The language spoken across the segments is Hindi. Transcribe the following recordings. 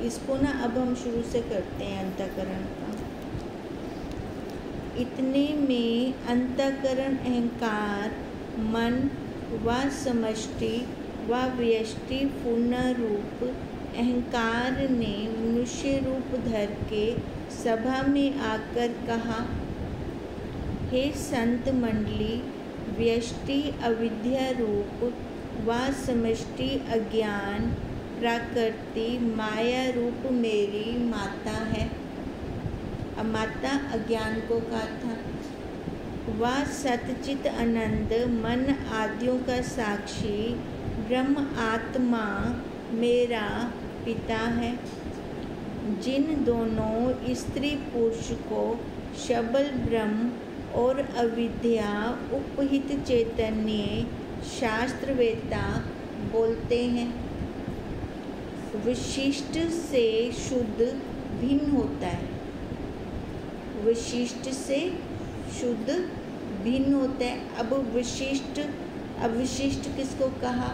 इसको ना अब हम शुरू से करते हैं अंतःकरण का। इतने में अंतःकरण अहंकार मन व समष्टि व व्यष्टि पूर्ण रूप अहंकार ने मनुष्य रूप धर के सभा में आकर कहा, हे संत मंडली, व्यष्टि अविद्या रूप व समष्टि अज्ञान प्रकृति माया रूप मेरी माता है। अब माता अज्ञान को कहा था। वह सतचित आनंद मन आदियों का साक्षी ब्रह्म आत्मा मेरा पिता है। जिन दोनों स्त्री पुरुष को सबल ब्रह्म और अविद्या उपहित चैतन्य शास्त्रवेत्ता बोलते हैं। विशिष्ट से शुद्ध भिन्न होता है। विशिष्ट से शुद्ध भिन्न होता है। अब विशिष्ट किसको कहा?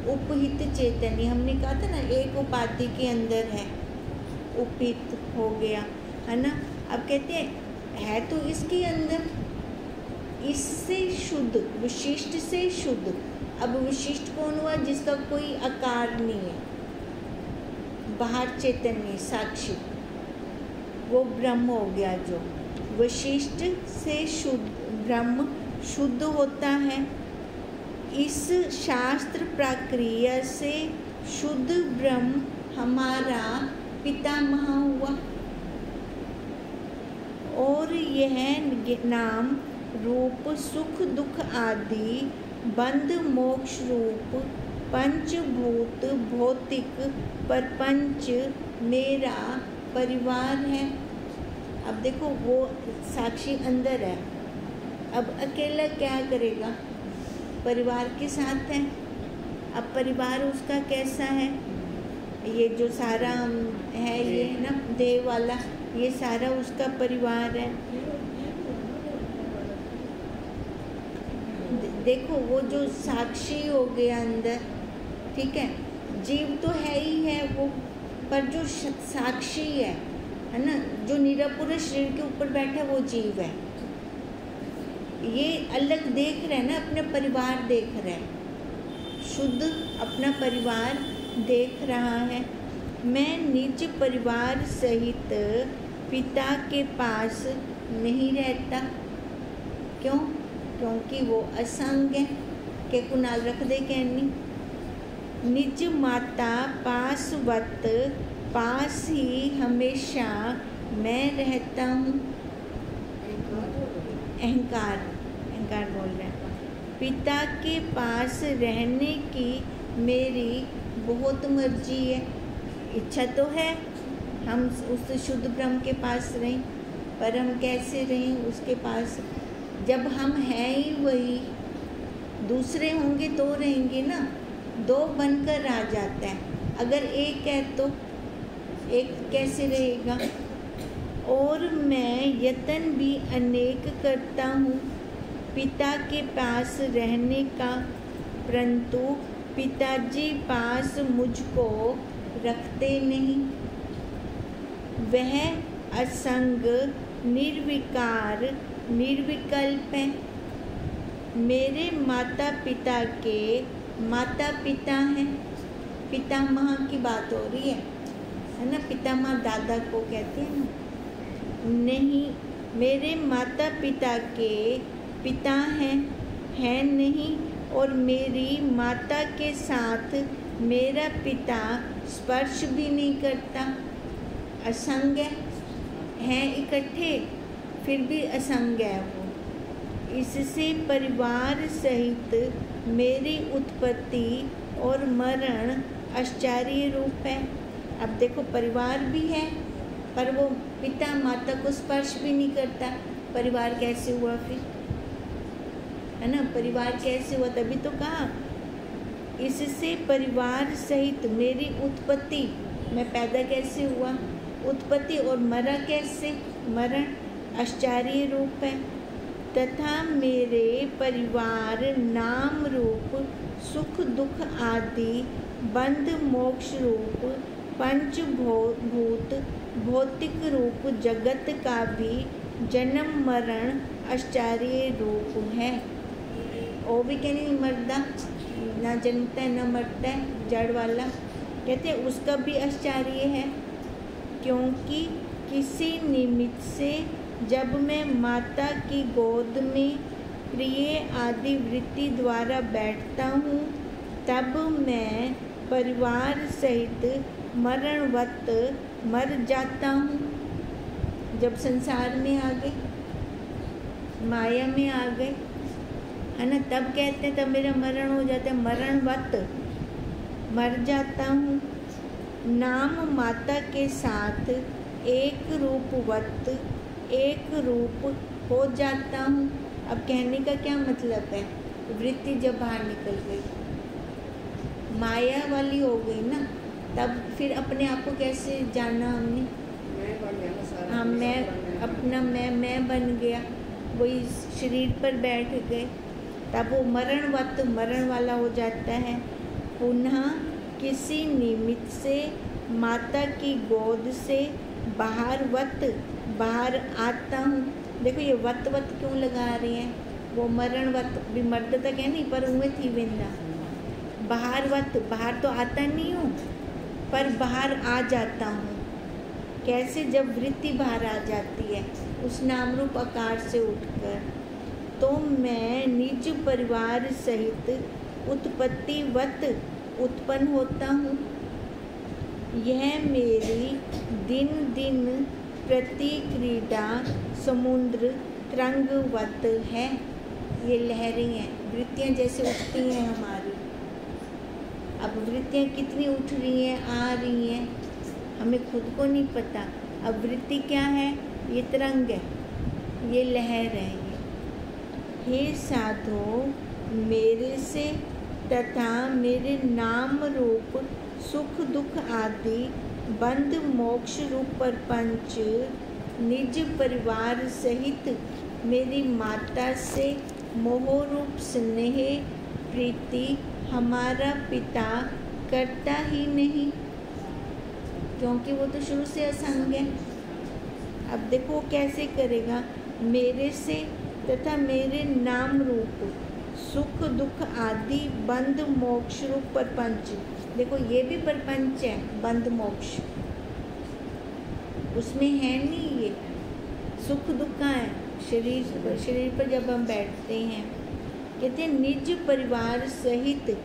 उपहित चैतन्य। हमने कहा था ना, एक उपाधि के अंदर है, उपहित हो गया, है ना। अब कहते हैं है तो इसके अंदर, इससे शुद्ध, विशिष्ट से शुद्ध। अब विशिष्ट कौन हुआ? जिसका कोई आकार नहीं है, बाहर चैतन्य साक्षी, वो ब्रह्म हो गया। जो विशिष्ट से शुद्ध ब्रह्म शुद्ध होता है। इस शास्त्र प्रक्रिया से शुद्ध ब्रह्म हमारा पितामह हुआ और यह नाम रूप सुख दुख आदि बंध मोक्ष रूप पंचभूत भौतिक प्रपंच मेरा परिवार है। अब देखो, वो साक्षी अंदर है। अब अकेला क्या करेगा? परिवार के साथ है। अब परिवार उसका कैसा है? ये जो सारा है, ये ना देव वाला, ये सारा उसका परिवार है। देखो, वो जो साक्षी हो गया अंदर, ठीक है, जीव तो है ही है वो, पर जो साक्षी है ना, जो निरापुरुष शरीर के ऊपर बैठा वो जीव है। ये अलग देख रहे हैं ना, अपने परिवार देख रहे हैं, शुद्ध अपना परिवार देख रहा है। मैं निज परिवार सहित पिता के पास नहीं रहता। क्यों? क्योंकि वो असंग है। के कुनाल रख दे कहनी। निज माता पासवत पास ही हमेशा मैं रहता हूँ। अहंकार बोल रहे हैं। पिता के पास रहने की मेरी बहुत मर्जी है। इच्छा तो है हम उस शुद्ध ब्रह्म के पास रहें, पर हम कैसे रहें उसके पास, जब हम हैं ही वही। दूसरे होंगे तो रहेंगे ना, दो बनकर आ जाता है। अगर एक है तो एक कैसे रहेगा? और मैं यत्न भी अनेक करता हूँ पिता के पास रहने का, परंतु पिताजी पास मुझको रखते नहीं। वह असंग निर्विकार निर्विकल्प है। मेरे माता पिता के माता पिता हैं। पितामह की बात हो रही है ना, पितामह दादा को कहते हैं ना। नहीं, मेरे माता पिता के पिता हैं नहीं, और मेरी माता के साथ मेरा पिता स्पर्श भी नहीं करता। असंग है इकट्ठे, फिर भी असंग है वो। इससे परिवार सहित मेरी उत्पत्ति और मरण आश्चर्य रूप है। अब देखो, परिवार भी है पर वो पिता माता को स्पर्श भी नहीं करता। परिवार कैसे हुआ फिर, है ना? परिवार कैसे हुआ? तभी तो कहा, इससे परिवार सहित मेरी उत्पत्ति, मैं पैदा कैसे हुआ, उत्पत्ति और मरा कैसे, मरण आश्चर्य रूप है। तथा मेरे परिवार नाम रूप सुख दुख आदि बंध मोक्ष रूप पंचभूत भौतिक रूप जगत का भी जन्म मरण आश्चर्य रूप है। वो भी क्या नहीं मरता, ना जन्मता है ना मरता है, जड़ वाला कहते हैं उसका भी आश्चर्य है। क्योंकि किसी निमित्त से जब मैं माता की गोद में प्रिय आदि वृत्ति द्वारा बैठता हूँ, तब मैं परिवार सहित मरणवत मर जाता हूँ। जब संसार में आ गए, माया में आ गए, है ना, तब कहते हैं तब मेरा मरण हो जाता है, मरणवत मर जाता हूँ। नाम माता के साथ एक रूपवत एक रूप हो जाता हूँ। अब कहने का क्या मतलब है, वृत्ति जब बाहर निकल गई, माया वाली हो गई ना, तब फिर अपने आप को कैसे जाना हमने, हाँ मैं अपना मैं बन गया, वही शरीर पर बैठ गए, तब वो मरणवत मरण वाला हो जाता है। पुनः किसी निमित्त से माता की गोद से बाहर आता हूँ। देखो ये वत क्यों लगा रही हैं, वो मरणवत भी मर्द तक है नहीं पर हुए थी विंदा, बाहर तो आता नहीं हूँ पर बाहर आ जाता हूँ। कैसे, जब वृत्ति बाहर आ जाती है उस नाम रूप आकार से उठकर, तो मैं निज परिवार सहित उत्पत्तिवत उत्पन्न होता हूँ। यह मेरी दिन दिन प्रति क्रीड़ा समुद्र तरंगवत है। ये लहरें हैं, वृत्तियाँ जैसे उठती हैं हमारी। अब वृत्तियाँ कितनी उठ रही हैं, आ रही हैं, हमें खुद को नहीं पता। अब वृत्ति क्या है, ये तरंग है, ये लहर है। हे साधो, मेरे से तथा मेरे नाम रूप सुख दुख आदि बंध मोक्ष रूप प्रपंच निज परिवार सहित मेरी माता से मोह रूप स्नेह प्रीति हमारा पिता करता ही नहीं, क्योंकि वो तो शुरू से असंग है। अब देखो कैसे करेगा, मेरे से तथा मेरे नाम रूप सुख दुख आदि बंध मोक्ष रूप प्रपंच। देखो ये भी प्रपंच है, बंध मोक्ष उसमें है नहीं, ये सुख दुख का है शरीर पर जब हम बैठते हैं। कहते हैं निज परिवार सहित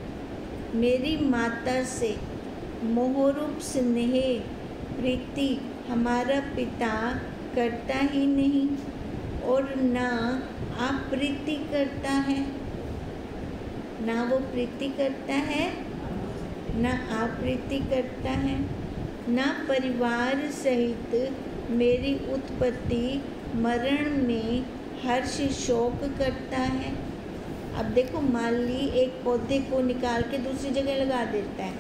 मेरी माता से मोह रूप स्नेह प्रीति हमारा पिता करता ही नहीं, और ना अप्रीति करता है, ना वो प्रीति करता है ना अप्रीति करता है, ना परिवार सहित मेरी उत्पत्ति मरण में हर्ष शोक करता है। अब देखो मान ली एक पौधे को निकाल के दूसरी जगह लगा देता है,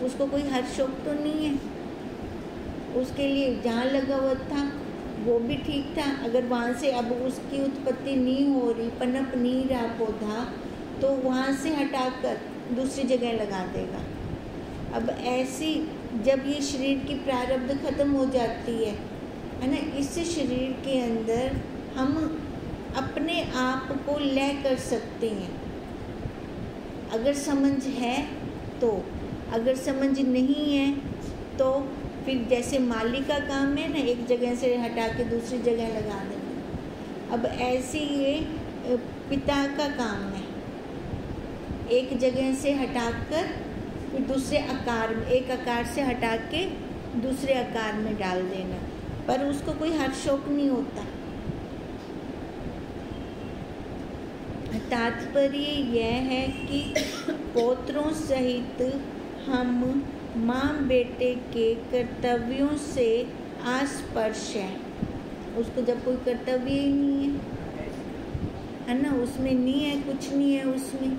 उसको कोई हर्ष शोक तो नहीं है, उसके लिए जहाँ लगा हुआ था वो भी ठीक था। अगर वहाँ से अब उसकी उत्पत्ति नहीं हो रही, पनप नहीं रहा पौधा, तो वहाँ से हटाकर दूसरी जगह लगा देगा। अब ऐसी जब ये शरीर की प्रारब्ध खत्म हो जाती है ना, इस शरीर के अंदर हम अपने आप को लय कर सकते हैं, अगर समझ है तो। अगर समझ नहीं है तो फिर जैसे माली का काम है ना, एक जगह से हटा के दूसरी जगह लगा देना, अब ऐसे ये पिता का काम है, एक जगह से हटाकर फिर दूसरे आकार में, एक आकार से हटा के दूसरे आकार में डाल देना, पर उसको कोई हर्ष शोक नहीं होता। तात्पर्य यह है कि पोत्रों सहित हम माँ बेटे के कर्तव्यों से आस्पर्श है। उसको जब कोई कर्तव्य ही नहीं है ना, उसमें नहीं है, कुछ नहीं है उसमें,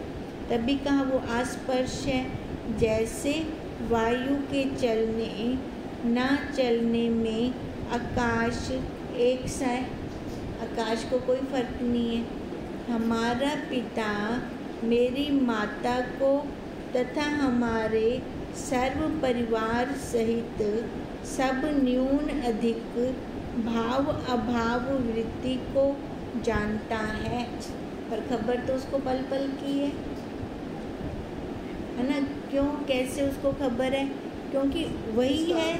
तभी कहा वो आस्पर्श है। जैसे वायु के चलने ना चलने में आकाश एक सा है, आकाश को कोई फर्क नहीं है। हमारा पिता मेरी माता को तथा हमारे सर्व परिवार सहित सब न्यून अधिक भाव अभाव वृत्ति को जानता है। पर खबर तो उसको पल पल की है ना। क्यों, कैसे उसको खबर है? क्योंकि वही है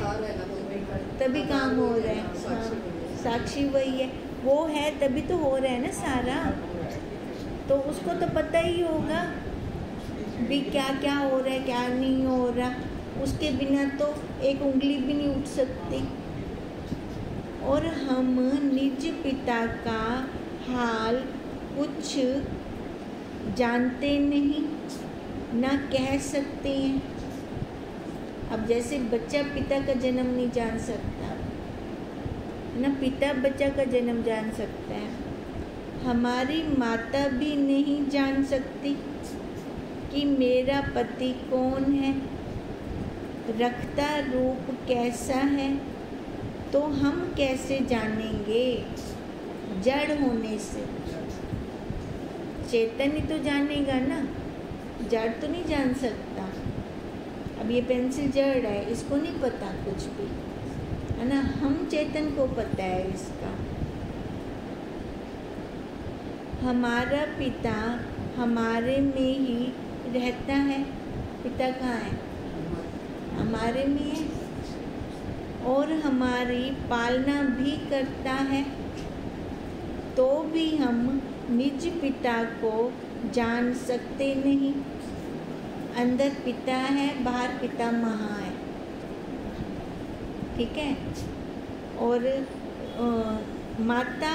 तभी काम हो रहा है। हाँ, साक्षी वही है, वो है तभी तो हो रहा है ना सारा। तो उसको तो पता ही होगा भी क्या क्या हो रहा है, क्या नहीं हो रहा। उसके बिना तो एक उंगली भी नहीं उठ सकती। और हम निज पिता का हाल कुछ जानते नहीं, ना कह सकते हैं। अब जैसे बच्चा पिता का जन्म नहीं जान सकता ना, पिता बच्चा का जन्म जान सकता है। हमारी माता भी नहीं जान सकती कि मेरा पति कौन है, रखता रूप कैसा है। तो हम कैसे जानेंगे? जड़ होने से। चैतन्य तो जानेगा ना, जड़ तो नहीं जान सकता। अब ये पेंसिल जड़ है, इसको नहीं पता कुछ भी, है ना। हम चेतन को पता है इसका। हमारा पिता हमारे में ही रहता है। पिता कहाँ है? हमारे में है। और हमारी पालना भी करता है। तो भी हम निज पिता को जान सकते नहीं। अंदर पिता है, बाहर पिता महा है, ठीक है। और माता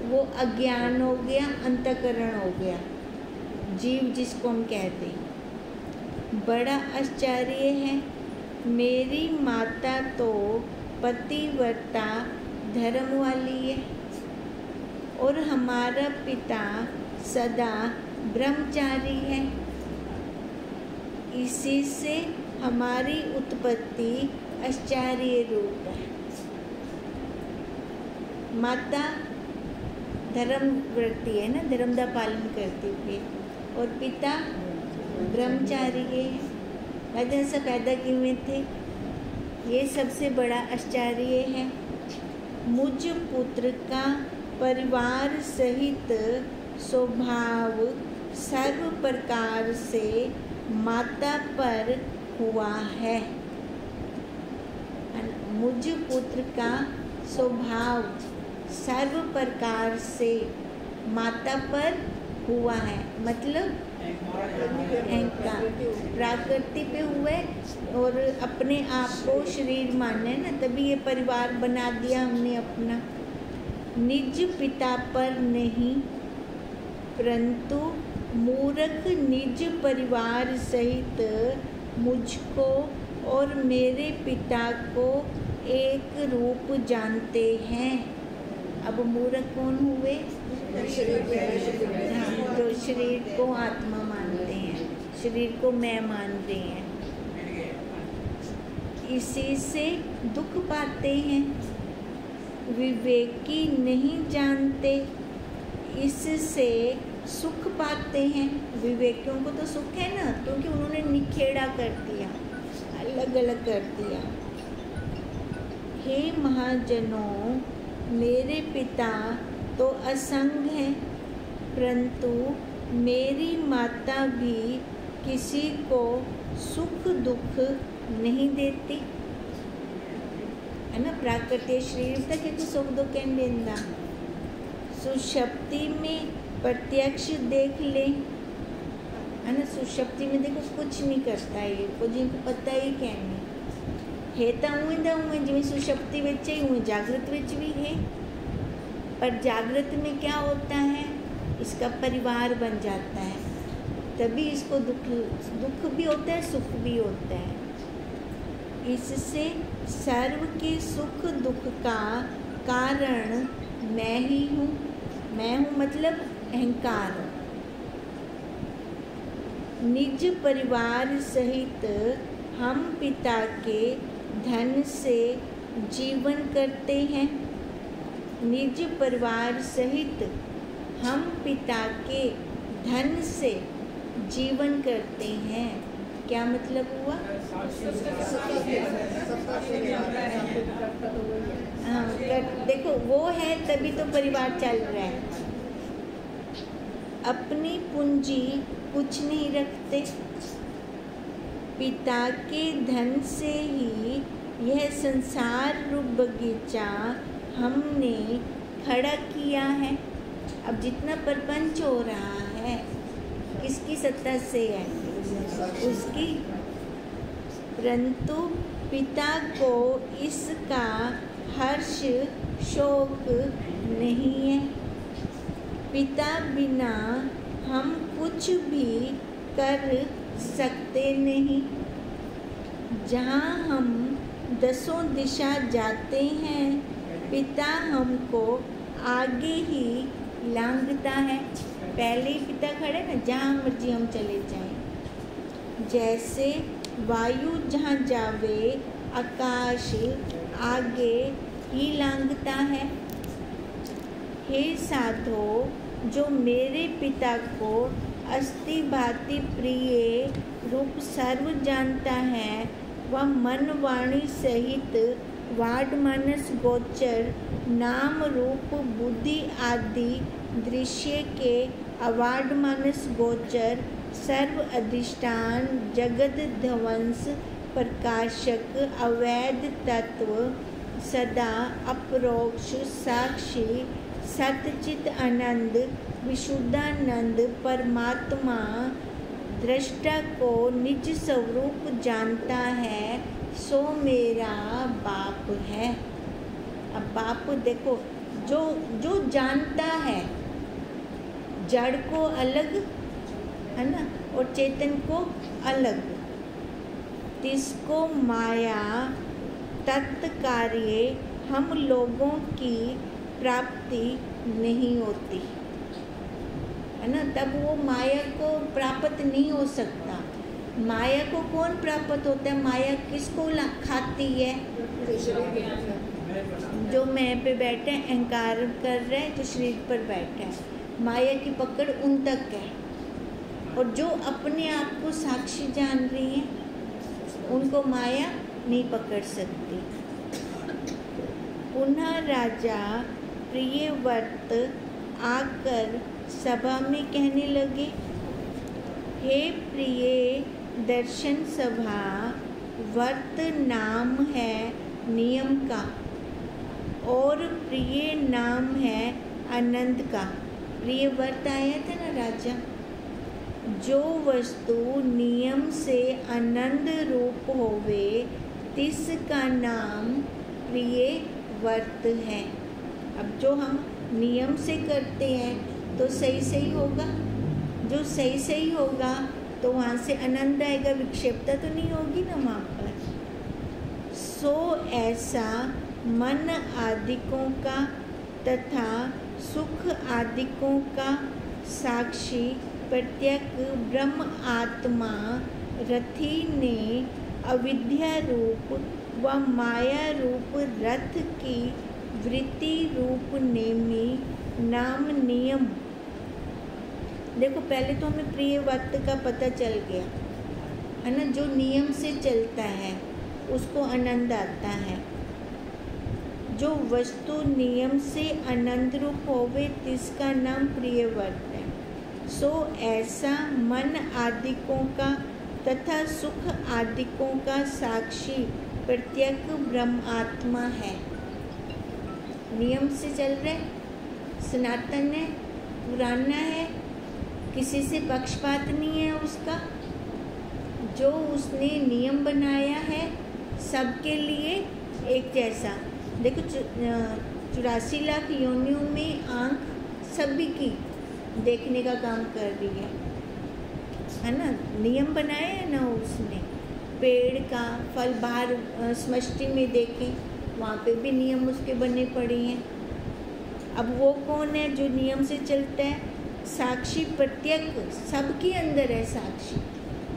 वो अज्ञान हो गया, अंतःकरण हो गया, जीव जिसको हम कहते हैं। बड़ा आश्चर्य है, मेरी माता तो पतिव्रता धर्म वाली है और हमारा पिता सदा ब्रह्मचारी है। इसी से हमारी उत्पत्ति आश्चर्य रूप है। माता धर्म व्रती है ना, धर्म का पालन करती है, और पिता ब्रह्मचारी है। वजह से पैदा किए हुए थे। ये सबसे बड़ा आश्चर्य है। मुझ पुत्र का परिवार सहित स्वभाव सर्व प्रकार से माता पर हुआ है। मुझ पुत्र का स्वभाव सर्व प्रकार से माता पर हुआ है, मतलब अहंकार प्रकृति पे हुए और अपने आप को शरीर माने ना, तभी ये परिवार बना दिया हमने अपना। निज पिता पर नहीं, परंतु मूर्ख निज परिवार सहित मुझको और मेरे पिता को एक रूप जानते हैं। अब मूर्ख कौन हुए? जो शरीर को आत्मा मानते हैं, शरीर को मैं मानते हैं, इसी से दुख पाते हैं। विवेकी नहीं जानते, इससे सुख पाते हैं। विवेकियों को तो सुख है ना, क्योंकि उन्होंने निखेड़ा कर दिया, अलग अलग कर दिया। हे महाजनों, मेरे पिता तो असंग हैं, परंतु मेरी माता भी किसी को सुख दुख नहीं देती, है ना। प्राकृतिक शरीर तक एक सुख दुख नहीं देता। सुषुप्ति में प्रत्यक्ष देख ले, है ना। सुषुप्ति में देखो कुछ नहीं करता ये, कुछ इनको पता ही क्या नहीं है। तो उवें जिवें सुषुप्ति विच ही उवें जागृत विच भी है। पर जागृत में क्या होता है? इसका परिवार बन जाता है, तभी इसको दुख भी होता है, सुख भी होता है। इससे सर्व के सुख दुख का कारण मैं ही हूँ। मैं हूँ मतलब अहंकार। निज परिवार सहित हम पिता के धन से जीवन करते हैं। निज परिवार सहित हम पिता के धन से जीवन करते हैं। क्या मतलब हुआ? हाँ, देखो वो है तभी तो परिवार चल रहा है। अपनी पूंजी कुछ नहीं रखते, पिता के धन से ही यह संसार रूप बगीचा हमने खड़ा किया है। अब जितना प्रपंच हो रहा है किसकी सत्ता से है? उसकी। परंतु पिता को इसका हर्ष शोक नहीं है। पिता बिना हम कुछ भी कर सकते नहीं। जहाँ हम दसों दिशा जाते हैं पिता हमको आगे ही लांघता है। पहले ही पिता खड़े ना, जहाँ मर्जी हम चले जाएं। जैसे वायु जहाँ जावे आकाश आगे ही लांघता है। हे साधो, जो मेरे पिता को अस्ति भांति प्रिय रूप सर्व जानता है, वह मन वाणी सहित वाड मानस गोचर नाम रूप बुद्धि आदि दृश्य के अवाड मानस गोचर सर्व अधिष्ठान जगत ध्वंस प्रकाशक अवैध तत्व सदा अपरोक्ष साक्षी सतचित आनंद विशुद्धानंद परमात्मा दृष्टा को निज स्वरूप जानता है, सो मेरा बाप है। अब बाप देखो, जो जानता है जड़ को अलग है ना और चेतन को अलग, तिसको माया तत्कार्य हम लोगों की प्राप्ति नहीं होती है ना, तब वो माया को प्राप्त नहीं हो सकता। माया को कौन प्राप्त होता है? माया किसको खाती है? जो मैं पे बैठे अहंकार कर रहे हैं, जो शरीर पर बैठे हैं, माया की पकड़ उन तक है। और जो अपने आप को साक्षी जान रही हैं उनको माया नहीं पकड़ सकती। पुनः राजा प्रियव्रत आकर सभा में कहने लगे, हे प्रिय दर्शन सभा, व्रत नाम है नियम का और प्रिय नाम है आनंद का। प्रिय व्रत आया था ना राजा, जो वस्तु नियम से आनंद रूप होवे तिसका नाम प्रिय व्रत है। अब जो हम नियम से करते हैं तो सही सही होगा, जो सही सही होगा तो वहाँ से आनंद आएगा, विक्षेपता तो नहीं होगी ना वहाँ पर। सो ऐसा मन आदिकों का तथा सुख आदिकों का साक्षी प्रत्यक ब्रह्म आत्मा रथी ने अविद्या रूप व माया रूप रथ की वृत्ति रूप नेमी नाम नियम। देखो पहले तो हमें प्रिय व्रत का पता चल गया है ना, जो नियम से चलता है उसको आनंद आता है। जो वस्तु नियम से आनंद रूप होवे तिसका नाम प्रिय व्रत है। सो ऐसा मन आदिकों का तथा सुख आदिकों का साक्षी प्रत्यक ब्रह्म आत्मा है। नियम से चल रहे, सनातन है, पुराना है, किसी से पक्षपात नहीं है उसका। जो उसने नियम बनाया है सबके लिए एक जैसा। देखो 84 लाख योनियों में आँख सभी की देखने का काम कर रही है ना। नियम बनाया है ना उसने। पेड़ का फल बाहर समष्टि में देखें, वहाँ पे भी नियम उसके बने पड़े हैं। अब वो कौन है जो नियम से चलता है? साक्षी प्रत्यक सबके अंदर है साक्षी।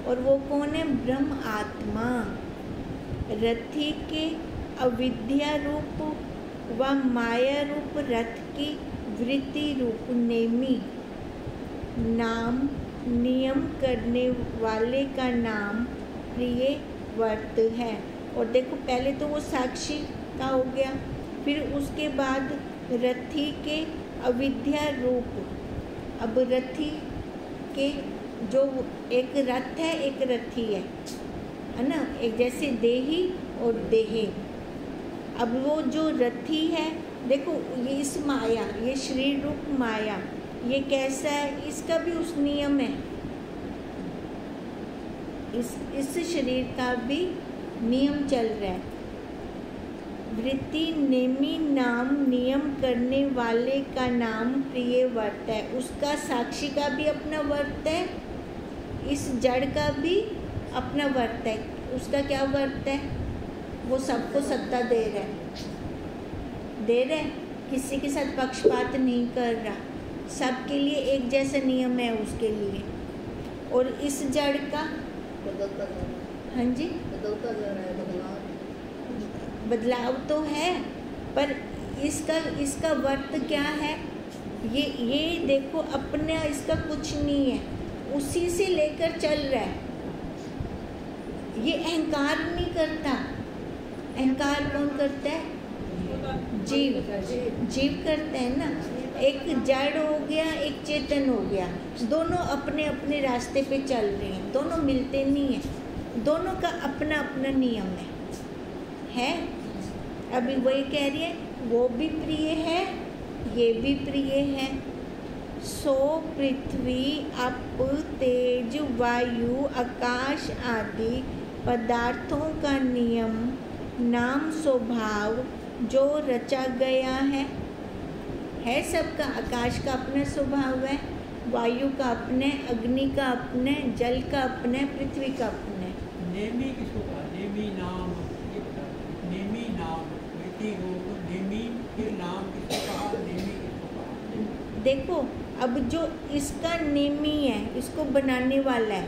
और वो कौन है? ब्रह्म आत्मा। रथी के अविद्या रूप व माया रूप रथ की वृत्ति रूप नेमी नाम नियम करने वाले का नाम प्रिय वर्त है। और देखो पहले तो वो साक्षी का हो गया, फिर उसके बाद रथी के अविद्या रूप। अब रथी के जो एक रथ है एक रथी है ना, एक जैसे देही और देहे। अब वो जो रथी है, देखो ये इस माया, ये शरीर रूप माया, ये कैसा है, इसका भी उस नियम है, इस शरीर का भी नियम चल रहा है। वृत्ति नेमी नाम नियम करने वाले का नाम प्रिय वर्त है। उसका साक्षी का भी अपना वर्त है, इस जड़ का भी अपना वर्त है। उसका क्या वर्त है, वो सबको सत्ता दे रहा है, किसी के साथ पक्षपात नहीं कर रहा, सबके लिए एक जैसा नियम है उसके लिए। और इस जड़ का हाँ जी बदलाव तो है, पर इसका वर्त क्या है, ये देखो अपना इसका कुछ नहीं है, उसी से लेकर चल रहा है। ये अहंकार नहीं करता। अहंकार कौन करता है, जीव करते हैं ना। एक जड़ हो गया एक चेतन हो गया, दोनों अपने अपने रास्ते पे चल रहे हैं, दोनों मिलते नहीं हैं, दोनों का अपना अपना नियम है। अभी वही कह रही है, वो भी प्रिय है ये भी प्रिय है। सो पृथ्वी अप तेज वायु आकाश आदि पदार्थों का नियम नाम स्वभाव जो रचा गया है सबका। आकाश का अपना स्वभाव है, वायु का अपने, अग्नि का अपने, जल का अपने, पृथ्वी का अपने। नेमी किसको कहा, नेमी नाम, नेमी नाम नेमी, फिर नाम किसको कहा, नेमी किसको कहा। देखो अब जो इसका नेमी है, इसको बनाने वाला है,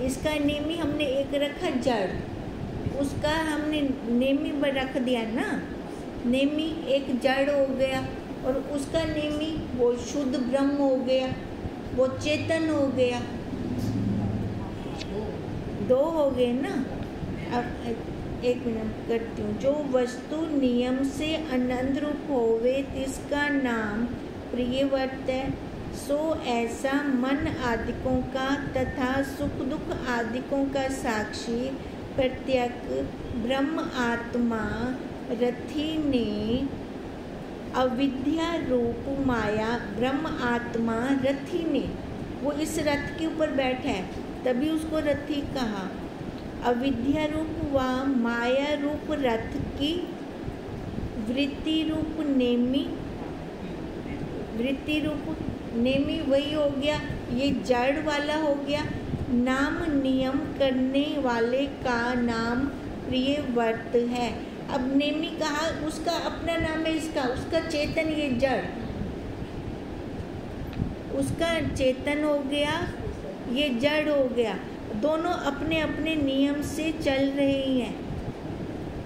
इसका नेमी हमने एक रखा जड़, उसका हमने नेमी रख दिया ना, नेमी एक जड़ हो गया, और उसका नेमी वो शुद्ध ब्रह्म हो गया, वो चेतन हो गया, दो हो गए ना। अब एक मिनट करती हूँ। जो वस्तु नियम से आनंद रूप होवे तिसका नाम प्रिय वर्त है। सो ऐसा मन आदिकों का तथा सुख दुख आदिकों का साक्षी प्रत्यक ब्रह्म आत्मा रथी ने अविद्या रूप माया, ब्रह्म आत्मा रथी ने, वो इस रथ के ऊपर बैठा है तभी उसको रथी कहा। अविद्या रूप व माया रूप रथ की वृत्ति रूप नेमी, वृत्ति रूप नेमी वही हो गया, ये जड़ वाला हो गया। नाम नियम करने वाले का नाम प्रिय वर्त है। अब नेमी कहा, उसका अपना नाम है, इसका उसका चेतन, ये जड़ उसका चेतन हो गया, ये जड़ हो गया, दोनों अपने अपने नियम से चल रहे हैं,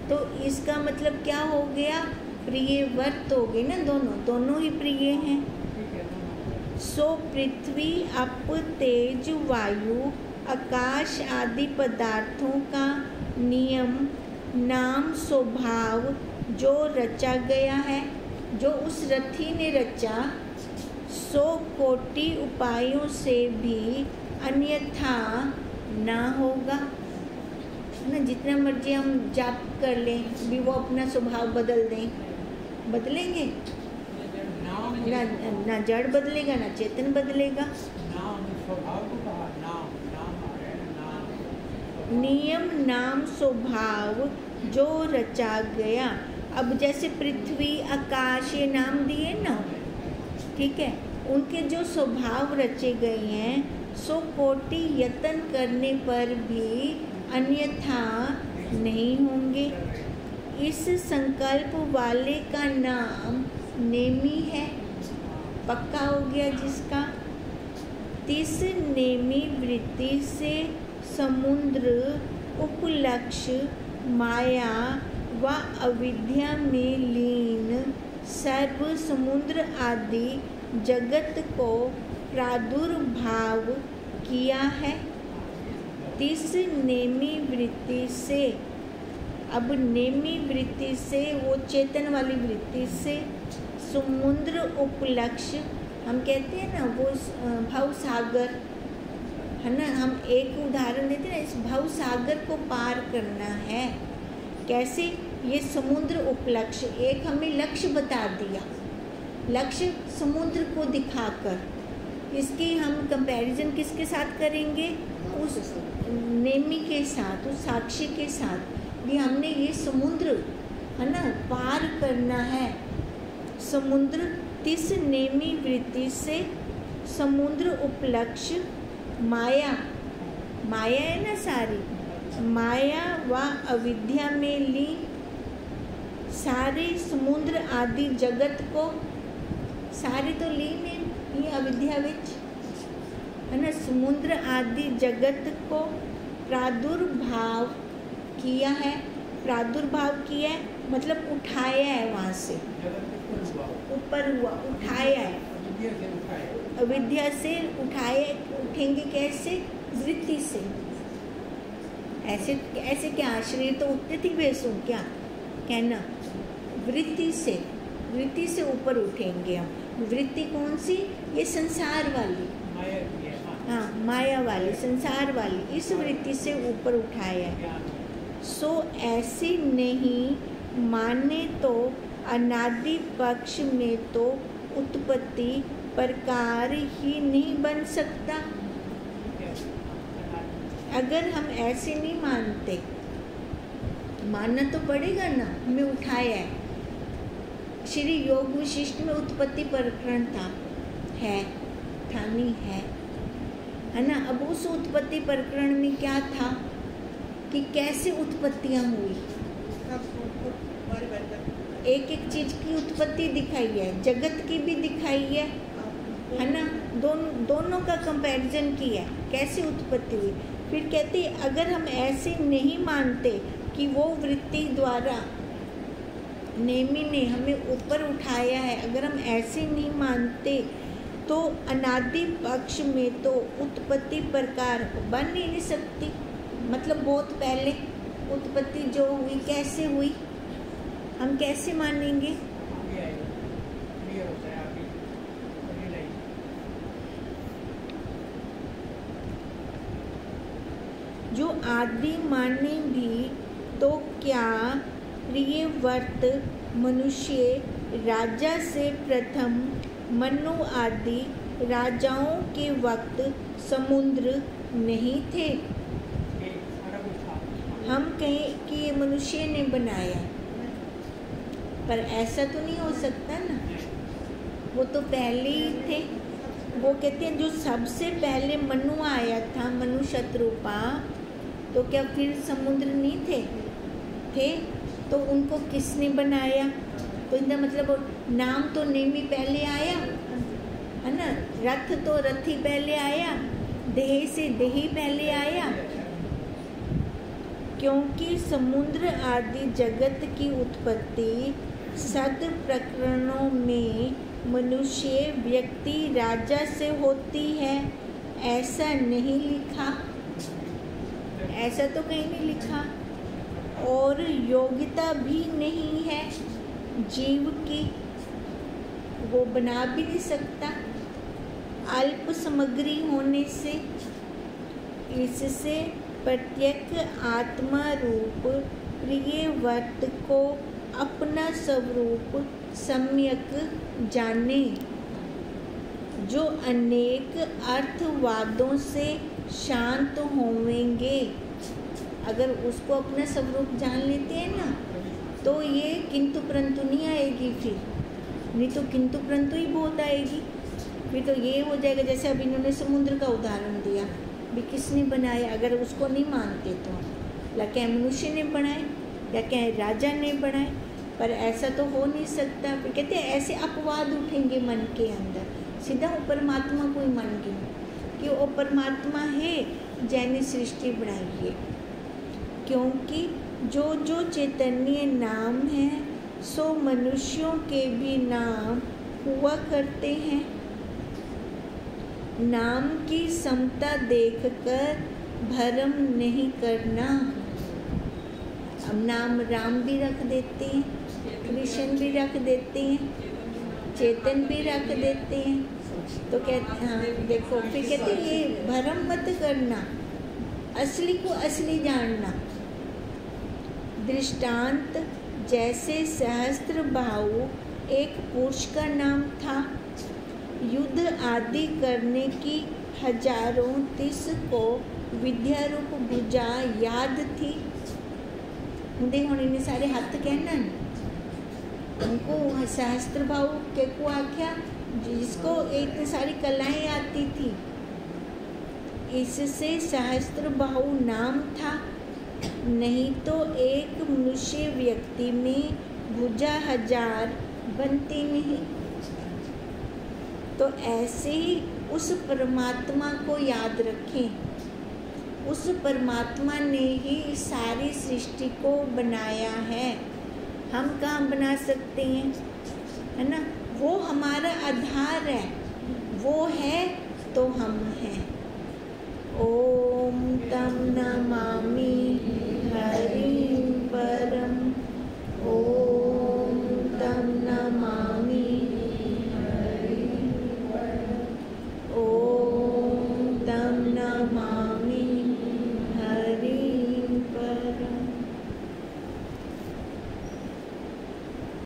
तो इसका मतलब क्या हो गया, प्रिय वर्त हो गए ना, दोनों ही प्रिय हैं। सो पृथ्वी अप तेज वायु आकाश आदि पदार्थों का नियम नाम स्वभाव जो रचा गया है, जो उस रथी ने रचा, 100 कोटि उपायों से भी अन्यथा ना होगा ना। जितना मर्जी हम जाप कर लें भी वो अपना स्वभाव बदल दें, बदलेंगे ना, ना जड़ बदलेगा ना चेतन बदलेगा। नियम नाम स्वभाव जो रचा गया। अब जैसे पृथ्वी आकाश ये नाम दिए ना, ठीक है, उनके जो स्वभाव रचे गए हैं, 100 कोटि यत्न करने पर भी अन्यथा नहीं होंगे। इस संकल्प वाले का नाम नेमी है, पक्का हो गया जिसका। तिस नेमी वृत्ति से समुद्र उपलक्ष्य माया व अविद्या में लीन सर्व समुद्र आदि जगत को प्रादुर्भाव किया है। तिस नेमी वृत्ति से, अब नेमी वृत्ति से वो चेतन वाली वृत्ति से समुद्र उपलक्ष्य, हम कहते हैं ना वो भव सागर है ना, हम एक उदाहरण देते हैं ना, इस भव सागर को पार करना है। कैसे? ये समुद्र उपलक्ष्य, एक हमें लक्ष्य बता दिया, लक्ष्य समुद्र को दिखाकर, इसकी हम कंपैरिजन किसके साथ करेंगे? उस नेमी के साथ, उस साक्षी के साथ भी हमने ये समुद्र है ना पार करना है। समुद्र तिस नेमी वृत्ति से समुद्र उपलक्ष्य माया, माया है ना सारी, माया व अविद्या में ली सारे समुद्र आदि जगत को, सारे तो ली ने ये अविद्या विच है ना, समुद्र आदि जगत को प्रादुर्भाव किया है। प्रादुर्भाव किया है मतलब उठाया है, वहाँ से ऊपर हुआ, उठाया है, अविद्या से उठाए। उठेंगे कैसे? वृत्ति से। ऐसे ऐसे क्या शरीर तो उठते थी वैसो क्या कहना, वृत्ति से ऊपर उठेंगे हम। वृत्ति कौन सी? ये संसार वाली, हाँ माया वाली, संसार वाली, इस वृत्ति से ऊपर उठाया है। सो ऐसी नहीं माने तो अनादि पक्ष में तो उत्पत्ति प्रकार ही नहीं बन सकता। अगर हम ऐसे नहीं मानते, मानना तो पड़ेगा ना, हमें उठाया है। श्री योग विशिष्ट में उत्पत्ति प्रकरण था, था नहीं है ना। अब उस उत्पत्ति प्रकरण में क्या था कि कैसे उत्पत्तियां हुई, एक एक चीज की उत्पत्ति दिखाई है, जगत की भी दिखाई है ना, दोनों का कंपैरिजन किया, कैसे उत्पत्ति हुई। फिर कहते अगर हम ऐसे नहीं मानते कि वो वृत्ति द्वारा नेमी ने हमें ऊपर उठाया है, अगर हम ऐसे नहीं मानते तो अनादि पक्ष में तो उत्पत्ति प्रकार बन ही नहीं सकती। मतलब बहुत पहले उत्पत्ति जो हुई कैसे हुई, हम कैसे मानेंगे? जो आदि माने भी तो क्या प्रियव्रत मनुष्य राजा से प्रथम मनु आदि राजाओं के वक्त समुद्र नहीं थे? हम कहें कि ये मनुष्य ने बनाया, पर ऐसा तो नहीं हो सकता ना, वो तो पहले ही थे। वो कहते हैं जो सबसे पहले मनु आया था, मनु शत्रुपा, तो क्या फिर समुद्र नहीं थे? तो उनको किसने बनाया? तो इनका मतलब नाम तो नेमी पहले आया है ना, रथ तो रथी पहले आया, देह से देही पहले आया, क्योंकि समुद्र आदि जगत की उत्पत्ति सद प्रकरणों में मनुष्य व्यक्ति राजा से होती है, ऐसा नहीं लिखा, ऐसा तो कहीं नहीं लिखा। और योग्यता भी नहीं है जीव की, वो बना भी नहीं सकता अल्प सामग्री होने से। इससे प्रत्येक आत्मा रूप प्रियव्रत को अपना स्वरूप सम्यक जाने, जो अनेक अर्थवादों से शांत होवेंगे। अगर उसको अपना स्वरूप जान लेते हैं ना, तो ये किंतु परंतु नहीं आएगी, फिर नहीं तो किंतु परंतु ही बहुत आएगी। फिर तो ये हो जाएगा जैसे अब इन्होंने समुद्र का उदाहरण दिया, भी किसने बनाया, अगर उसको नहीं मानते तो क्या मनुष्य ने बनाए या क्या राजा ने बनाए, पर ऐसा तो हो नहीं सकता। फिर कहते हैं ऐसे अपवाद उठेंगे मन के अंदर, सीधा वो परमात्मा को ही मान के कि वो परमात्मा है जैने सृष्टि बनाई है। क्योंकि जो जो चैतन्य नाम है सो मनुष्यों के भी नाम हुआ करते हैं। नाम की समता देखकर भरम नहीं करना। अब नाम राम भी रख देते हैं, कृष्ण भी रख देते हैं, चेतन भी रख देते हैं। तो कहते हाँ देखो, फिर कहते हैं ये भरम मत करना, असली को असली जानना। दृष्टांत जैसे सहस्त्रबाहु एक पुरुष का नाम था। युद्ध आदि करने की हजारों तिस को विद्या रूप भुजा याद थी। हुंदे हुण इन्ने सारे हथ कहना उनको सहस्त्रबाहु के को आख्या, जिसको इतनी सारी कलाएं आती थी। इससे सहस्त्रबाहु नाम था, नहीं तो एक मनुष्य व्यक्ति में भुजा हजार बनती नहीं। तो ऐसे ही उस परमात्मा को याद रखें। उस परमात्मा ने ही सारी सृष्टि को बनाया है, हम कहाँ बना सकते हैं, है ना। वो हमारा आधार है, वो है तो हम हैं। ओम तम नमामि